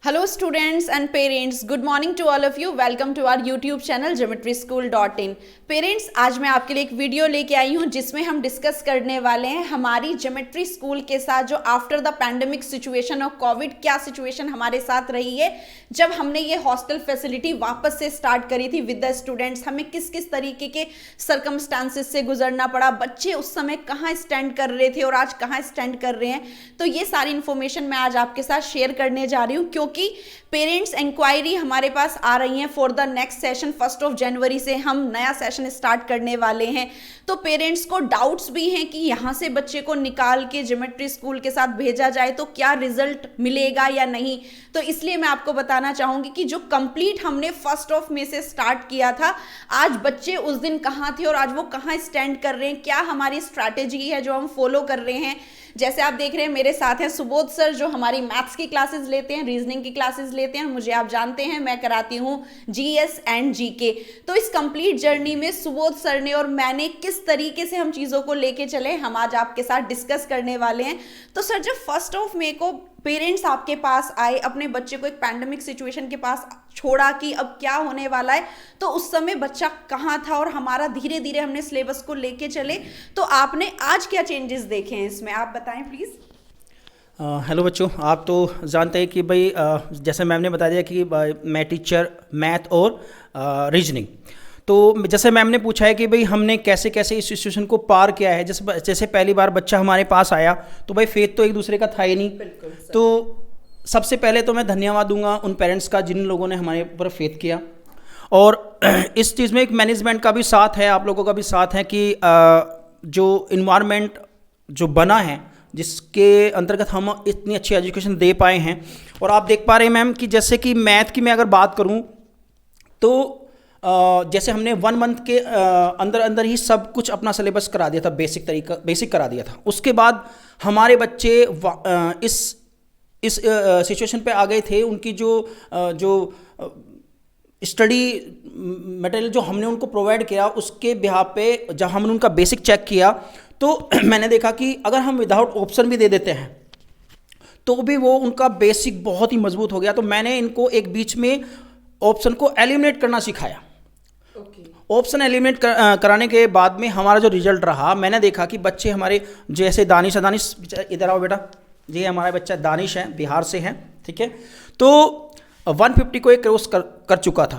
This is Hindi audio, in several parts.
Hello students and parents, good morning to all of you. Welcome to our YouTube channel geometryschool.in. Parents, आज मैं आपके लिए एक वीडियो लेके आई हूँ जिसमें हम डिस्कस करने वाले हैं हमारी ज्योमेट्री स्कूल के साथ जो आफ्टर द पैंडेमिक सिचुएशन और कोविड क्या सिचुएशन हमारे साथ रही है जब हमने ये हॉस्टल फैसिलिटी वापस से स्टार्ट करी थी विद द स्टूडेंट्स। हमें किस किस तरीके के सर्कमस्टांसेस से गुजरना पड़ा, बच्चे उस समय कहाँ स्टैंड कर रहे थे और आज कहाँ स्टैंड कर रहे हैं। तो ये सारी इन्फॉर्मेशन मैं आज आपके साथ शेयर करने जा रही हूँ क्योंकि पेरेंट्स इंक्वायरी हमारे पास आ रही है फॉर द नेक्स्ट सेशन। 1 जनवरी से हम नया सेशन स्टार्ट करने वाले हैं। तो पेरेंट्स को डाउट्स भी हैं कि यहाँ से बच्चे को निकाल के ज्योमेट्री स्कूल के साथ भेजा जाए तो क्या रिजल्ट मिलेगा या नहीं। तो इसलिए मैं आपको बताना चाहूंगी कि जो कंप्लीट हमने 1 मई से स्टार्ट किया था, आज बच्चे उस दिन कहाँ थे और आज वो कहाँ स्टैंड कर रहे हैं, क्या हमारी स्ट्रैटेजी है जो हम फॉलो कर रहे हैं। जैसे आप देख रहे हैं मेरे साथ हैं सुबोध सर जो हमारी मैथ्स की क्लासेस लेते हैं, रीजनिंग की क्लासेस लेते हैं। मुझे आप जानते हैं मैं कराती हूँ जीएस एंड जीके। तो इस कंप्लीट जर्नी में सुबोध सर ने और मैंने किस तरीके से हम चीज़ों को लेके चले हम आज आपके साथ डिस्कस करने वाले हैं। तो सर जब 1 मई को पेरेंट्स आपके पास आए, अपने बच्चे को एक पैंडेमिक सिचुएशन के पास छोड़ा कि अब क्या होने वाला है, तो उस समय बच्चा कहाँ था और हमारा धीरे धीरे हमने सिलेबस को लेके चले। तो आपने आज क्या चेंजेस देखे हैं इसमें, आप बताएं प्लीज़। हेलो बच्चों, आप तो जानते हैं कि भाई जैसे मैम ने बता दिया कि मैं टीचर मैथ और रीजनिंग। तो जैसे मैम ने पूछा है कि भाई हमने कैसे कैसे इस सिचुएशन को पार किया है। जैसे पहली बार बच्चा हमारे पास आया तो भाई फेथ तो एक दूसरे का था ही नहीं। तो सबसे पहले तो मैं धन्यवाद दूंगा उन पेरेंट्स का जिन लोगों ने हमारे ऊपर फेथ किया। और इस चीज़ में एक मैनेजमेंट का भी साथ है, आप लोगों का भी साथ है कि जो इन्वायरमेंट जो बना है जिसके अंतर्गत हम इतनी अच्छी एजुकेशन दे पाए हैं। और आप देख पा रहे हैं मैम कि जैसे कि मैथ की मैं अगर बात करूं तो जैसे हमने 1 मंथ के अंदर अंदर ही सब कुछ अपना सिलेबस करा दिया था, बेसिक करा दिया था। उसके बाद हमारे बच्चे इस सिचुएशन पे आ गए थे। उनकी जो स्टडी मटेरियल जो हमने उनको प्रोवाइड किया उसके बिहाफ पे जब हमने उनका बेसिक चेक किया तो मैंने देखा कि अगर हम विदाउट ऑप्शन भी दे देते हैं तो भी वो उनका बेसिक बहुत ही मजबूत हो गया। तो मैंने इनको एक बीच में ऑप्शन को एलिमिनेट करना सिखाया। ऑप्शन एलिमिनेट कराने के बाद में हमारा जो रिजल्ट रहा, मैंने देखा कि बच्चे हमारे जैसे दानिश इधर आओ बेटा, ये हमारा बच्चा दानिश है, बिहार से है, ठीक है। तो 150 को एक क्रॉस कर चुका था।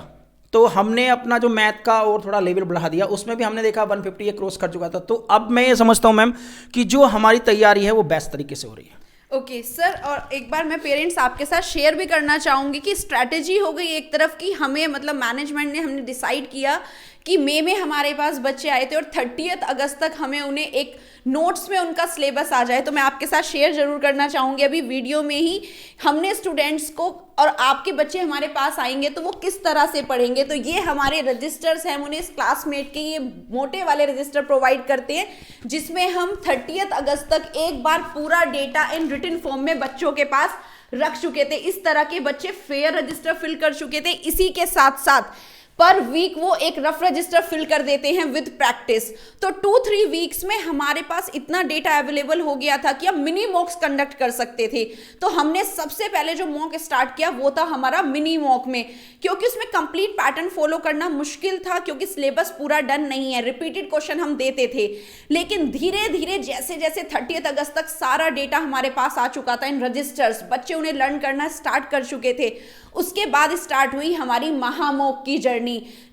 तो हमने अपना जो मैथ का और थोड़ा लेवल बढ़ा दिया, उसमें भी हमने देखा 150 ये क्रॉस कर चुका था। तो अब मैं ये समझता हूँ मैम कि जो हमारी तैयारी है वो बेस्ट तरीके से हो रही है। ओके सर, और एक बार मैं पेरेंट्स आपके साथ शेयर भी करना चाहूँगी कि स्ट्रैटेजी हो गई एक तरफ की हमें मतलब मैनेजमेंट ने हमने डिसाइड किया कि मई में हमारे पास बच्चे आए थे और 30 अगस्त तक हमें उन्हें एक नोट्स में उनका सिलेबस आ जाए। तो मैं आपके साथ शेयर जरूर करना चाहूँगी अभी वीडियो में ही हमने स्टूडेंट्स को, और आपके बच्चे हमारे पास आएंगे तो वो किस तरह से पढ़ेंगे। तो ये हमारे रजिस्टर्स हैं, हम उन्हें इस क्लासमेट के ये मोटे वाले रजिस्टर प्रोवाइड करते हैं जिसमें हम 30 अगस्त तक एक बार पूरा डेटा इन रिटन फॉर्म में बच्चों के पास रख चुके थे। इस तरह के बच्चे फेयर रजिस्टर फिल कर चुके थे। इसी के साथ साथ पर वीक वो एक रफ रजिस्टर फिल कर देते हैं विद प्रैक्टिस। तो 2-3 वीक्स में हमारे पास इतना डेटा अवेलेबल हो गया था कि हम मिनी मॉक्स कंडक्ट कर सकते थे। तो हमने सबसे पहले जो मॉक स्टार्ट किया वो था हमारा मिनी मॉक में, क्योंकि उसमें कंप्लीट पैटर्न फॉलो करना मुश्किल था क्योंकि सिलेबस पूरा डन नहीं है, रिपीटेड क्वेश्चन हम देते थे। लेकिन धीरे धीरे जैसे जैसे 30 अगस्त तक सारा डेटा हमारे पास आ चुका था इन रजिस्टर्स, बच्चे उन्हें लर्न करना स्टार्ट कर चुके थे। उसके बाद स्टार्ट हुई हमारी महामॉक की जर्नी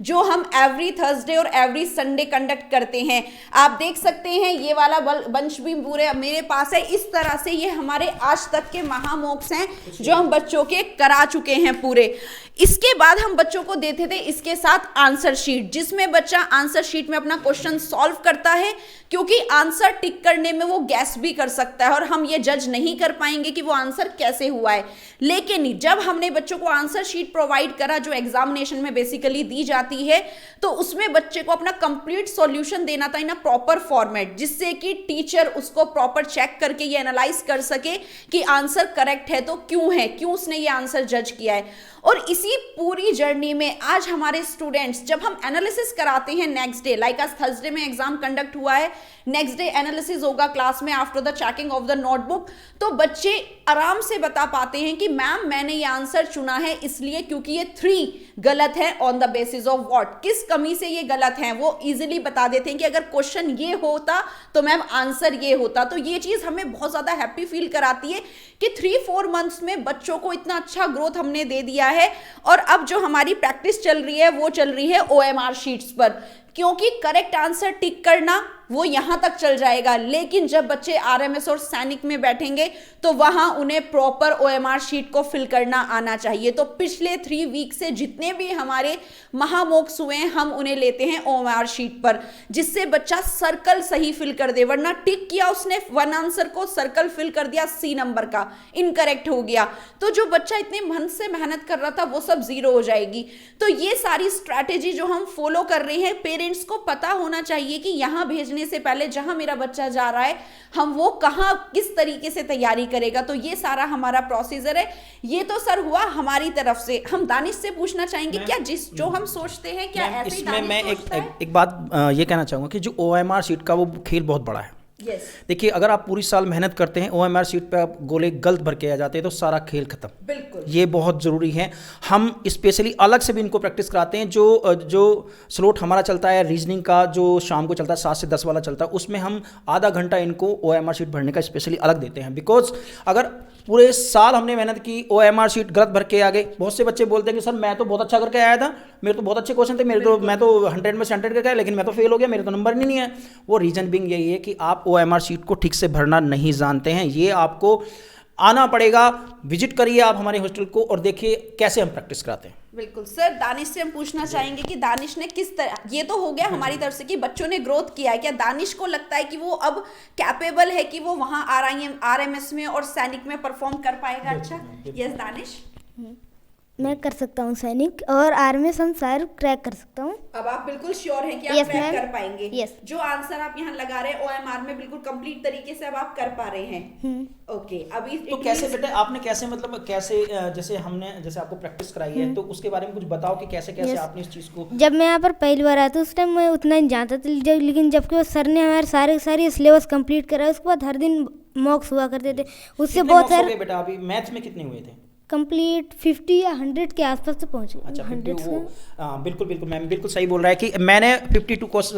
जो हम एवरी थर्सडे और एवरी संडे कंडक्ट करते हैं। आप देख सकते हैं ये वाला बंच भी पूरे मेरे पास है। इस तरह से ये हमारे आज तक के महामॉक्स हैं जो हम बच्चों के करा चुके हैं पूरे। इसके बाद हम बच्चों को देते थे इसके साथ आंसर शीट, जिसमें बच्चा आंसर शीट में अपना क्वेश्चन सॉल्व करता है, क्योंकि आंसर टिक करने में वो गैस भी कर सकता है और हम ये जज नहीं कर पाएंगे कि वो आंसर कैसे हुआ है। लेकिन जब हमने बच्चों को आंसर शीट प्रोवाइड करा जो एग्जामिनेशन में बेसिकली दी जाती है, तो उसमें बच्चे को अपना कंप्लीट सॉल्यूशन देना था इन अ प्रॉपर फॉर्मेट, जिससे कि टीचर उसको प्रॉपर चेक करके ये एनालाइज कर सके कि आंसर करेक्ट है तो क्यों है, क्यों उसने ये आंसर जज किया है। और इसी पूरी जर्नी में आज हमारे स्टूडेंट्स जब हम एनालिसिस कराते हैं नेक्स्ट डे, लाइक आज थर्सडे में एग्जाम कंडक्ट हुआ है नेक्स्ट डे एनालिसिस होगा क्लास में after the checking of the notebook, तो बच्चे आराम से बता पाते हैं कि मैम मैंने ये आंसर चुना है इसलिए क्योंकि ये 3 गलत है, on the basis of what, किस कमी से ये गलत है, वो इजीली बता देते हैं कि अगर क्वेश्चन ये होता तो मैम आंसर ये होता। तो ये चीज हमें बहुत ज्यादा हैप्पी फील कराती है कि 3-4 मंथ्स में बच्चों को इतना अच्छा ग्रोथ हमने दे दिया है। और अब जो हमारी प्रैक्टिस चल रही है वो चल रही है OMR शीट्स पर, क्योंकि करेक्ट आंसर टिक करना वो यहां तक चल जाएगा, लेकिन जब बच्चे RMS और सैनिक में बैठेंगे तो वहां उन्हें प्रॉपर OMR शीट को फिल करना आना चाहिए। तो पिछले 3 वीक से जितने भी हमारे महामोक्स हुए हैं हम उन्हें लेते हैं OMR शीट पर, जिससे बच्चा सर्कल सही फिल कर दे, वरना टिक किया उसने 1 आंसर को, सर्कल फिल कर दिया C नंबर का, इनकरेक्ट हो गया, तो जो बच्चा इतने मन से मेहनत कर रहा था वो सब 0 हो जाएगी। तो ये सारी स्ट्रैटेजी जो हम फॉलो कर रहे हैं, पेरेंट्स को पता होना चाहिए कि यहां भेजने से पहले जहां मेरा बच्चा जा रहा है हम वो कहां किस तरीके से तैयारी करेगा। तो ये सारा हमारा प्रोसीजर है। ये तो सर हुआ हमारी तरफ से। हम दानिश से पूछना चाहेंगे क्या जो हम सोचते हैं क्या ऐसे ही दानिश मैं सोचता है? एक बात ये कहना चाहूँगा कि जो OMR शीट का वो खेल बहुत बड़ा है। Yes. देखिए, अगर आप पूरी साल मेहनत करते हैं, OMR शीट पे आप गोले गलत भर के आ जाते हैं तो सारा खेल खत्म। बिल्कुल, ये बहुत ज़रूरी है। हम स्पेशली अलग से भी इनको प्रैक्टिस कराते हैं। जो स्लॉट हमारा चलता है रीजनिंग का, जो शाम को चलता है 7 से 10 वाला चलता है, उसमें हम आधा घंटा इनको OMR शीट भरने का स्पेशली अलग देते हैं। बिकॉज अगर पूरे साल हमने मेहनत की, OMR शीट गलत भर के आ गए, बहुत से बच्चे बोलते हैं कि सर मैं तो बहुत अच्छा करके आया था, मेरे तो बहुत अच्छे क्वेश्चन थे, मैं तो 100 में से 100 करके आया, लेकिन मैं तो फेल हो गया, मेरे तो नंबर नहीं है। वो रीजन बिंग यही है कि आप OMR शीट को ठीक से भरना नहीं जानते हैं। ये आपको आना पड़ेगा, विजिट करिए आप हमारे हॉस्टल को और देखिए कैसे हम प्रैक्टिस कराते हैं। बिल्कुल सर। दानिश से हम पूछना चाहेंगे कि दानिश ने किस तरह, ये तो हो गया हमारी तरफ से कि बच्चों ने ग्रोथ किया है, क्या दानिश को लगता है कि वो अब कैपेबल है कि वो वहां RMS में और सैनिक में परफॉर्म कर पाएगा? अच्छा, यस दानिश, मैं कर सकता हूँ सैनिक और RMS हम शायद क्रैक कर सकता हूँ। अब आप बिल्कुल श्योर हैं कि आप Yes, क्रैक ma'am. कर पाएंगे? Yes. जो आंसर आप यहाँ लगा रहे हैं OMR में बिल्कुल कंप्लीट तरीके से अब आप कर पा रहे हैं। ओके, अभी तो कैसे बेटा आपने कैसे मतलब कैसे जैसे आपको प्रैक्टिस कराई है, तो उसके बारे में कुछ बताओ कि कैसे Yes. आपने इस चीज़ को। जब मैं यहाँ पर पहली बार आया था उस टाइम मैं उतना नहीं जानता था, लेकिन जबकि वो सर ने हमारे सारे सिलेबस कंप्लीट करा, उसके बाद हर दिन मॉक्स हुआ करते थे, उससे कितने बहुत marks हो सारे गए बेटा? अभी मैथ्स में कितने हुए थे? कंप्लीट 50 या 100 के आसपास तो पहुँच गए। अच्छा, 100 वो बिल्कुल मैम बिल्कुल सही बोल रहा है कि मैंने 52 क्वेश्चन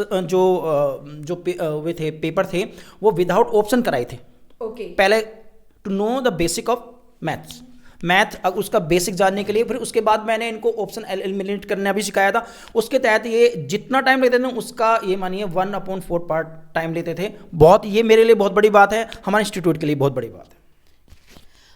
वे थे पेपर थे वो विदाउट ऑप्शन कराए थे। ओके, पहले to know the basic of math उसका बेसिक जानने के लिए, फिर उसके बाद मैंने इनको ऑप्शन एलिमिनेट करना भी सिखाया था। उसके तहत ये जितना टाइम लेते थे उसका ये मानिए 1/4 पार्ट टाइम लेते थे। बहुत, ये मेरे लिए बहुत बड़ी बात है, हमारे इंस्टीट्यूट के लिए बहुत बड़ी बात है।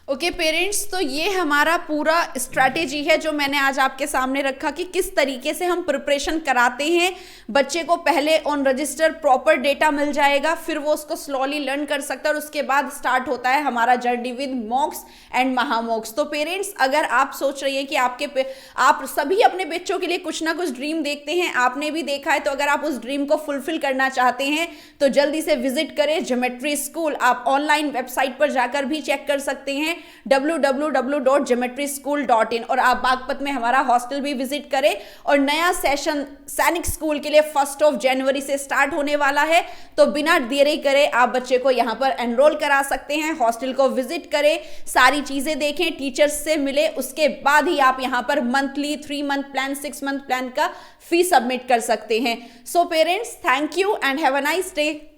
ओके पेरेंट्स, तो ये हमारा पूरा स्ट्रैटेजी है जो मैंने आज आपके सामने रखा कि किस तरीके से हम प्रिपरेशन कराते हैं। बच्चे को पहले ऑन रजिस्टर प्रॉपर डेटा मिल जाएगा, फिर वो उसको स्लोली लर्न कर सकता है और उसके बाद स्टार्ट होता है हमारा जर्नी विद मॉक्स एंड महामॉक्स। तो पेरेंट्स, अगर आप सोच रही हैं कि आप सभी अपने बच्चों के लिए कुछ ना कुछ ड्रीम देखते हैं, आपने भी देखा है, तो अगर आप उस ड्रीम को फुलफिल करना चाहते हैं तो जल्दी से विजिट करें ज्योमेट्री स्कूल। आप ऑनलाइन वेबसाइट पर जाकर भी चेक कर सकते हैं www.geometryschool.in, और आप बागपत में हमारा हॉस्टल भी विजिट करें। और नया सेशन सैनिक स्कूल के लिए 1 जनवरी से स्टार्ट होने वाला है, तो बिना देरी करे आप बच्चे को यहाँ पर एनरोल करा सकते हैं। हॉस्टल को विजिट करें, सारी चीजें देखें, टीचर्स से मिले, उसके बाद ही आप यहाँ पर monthly 3 month plan 6 month plan का फी सबमिट कर सकते हैं। So parents, thank you and have a nice day.